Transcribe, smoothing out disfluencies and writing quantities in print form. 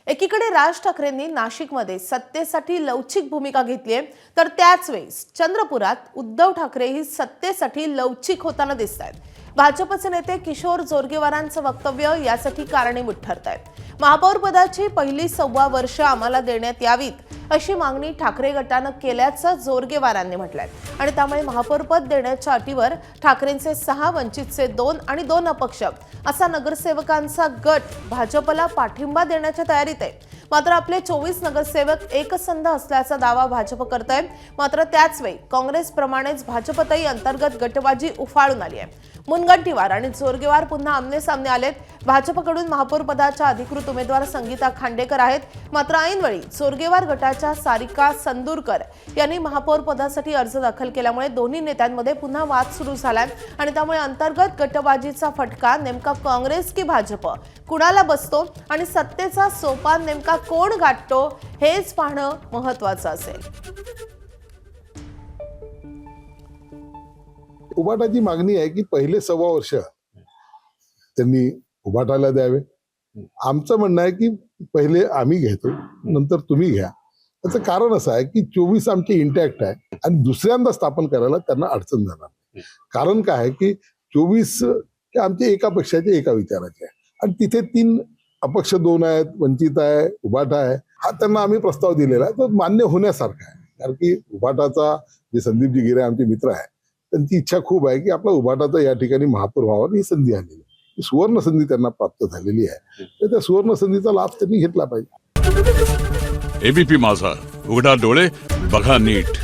एकीकडे राज ठाकरेंनी नाशिकमध्ये सत्तेसाठी लवचिक भूमिका घेतली आहे, तर त्याच वेळी चंद्रपुरात उद्धव ठाकरेही सत्तेसाठी लवचिक होताना दिसत आहेत. भाजपचे नेते किशोर जोरगेवारांचं वक्तव्य यासाठी कारणीभूत ठरत आहे. महापौर पदाची पहिली 1.25 वर्ष आम्हाला देण्यात यावीत अशी मागणी ठाकरे गटानं केल्याचं जोरगेवारांनी म्हटलंय. आणि त्यामुळे महापौर पद देण्याच्या अटीवर ठाकरेंचे 6, वंचितचे 2 आणि 2 अपक्ष असा नगरसेवकांचा गट भाजपला पाठिंबा देण्याच्या तयारीत आहे. मात्र आपले 24 नगरसेवक एकसंध असल्याचा दावा भाजप करत आहे. मात्र त्याच वेळी काँग्रेसप्रमाणेच भाजपतही अंतर्गत गटबाजी उफाळून आली आहे. मुनगंटीवार आणि जोरगेवार पुन्हा आमने-सामने आलेत. भाजपकडून महापौर पदाच्या अधिकृत उमेदवार संगीता खांडेकर आहेत. मात्र ऐनवेळी जोरगेवार गटाच्या सारिका संदूरकर यांनी महापौर पदासाठी अर्ज दाखल केल्यामुळे दोन्ही नेत्यांमध्ये पुन्हा वाद सुरू झालाय. आणि त्यामुळे अंतर्गत गटबाजीचा फटका नेमका काँग्रेस की भाजप कुणाला बसतो आणि सत्तेचा सोपान नेमका कोण गाठतो हेच पाहणं महत्त्वाचं असेल. उभाटाची मागणी आहे की पहिले 1.25 वर्ष त्यांनी उभाटाला द्यावे. आमचं म्हणणं आहे की पहिले आम्ही घेतो, नंतर तुम्ही घ्या. त्याचं कारण असं आहे की 24 आमचे इंटॅक्ट आहे आणि दुसऱ्यांदा स्थापन करायला त्यांना अडचण जाणार नाही. कारण काय आहे की 24 हे आमचे एका पक्षाचे एका विचाराचे आहे आणि तिथे 3 अपक्ष 2 आहेत, वंचित आहे, उभाटा आहे. हा त्यांना आम्ही प्रस्ताव दिलेला आहे, तो मान्य होण्यासारखा आहे. कारण की उभाटाचा जे संदीपजी गिरे आमचे मित्र आहे, त्यांची इच्छा खूप आहे की आपला उभाटाचा या ठिकाणी महापौर व्हावा. ही संधी आलेली आहे, सुवर्ण संधी त्यांना प्राप्त झालेली आहे. तर त्या सुवर्ण संधीचा लाभ त्यांनी घेतला पाहिजे. एबीपी माझा, उघडा डोळे बघा नीट.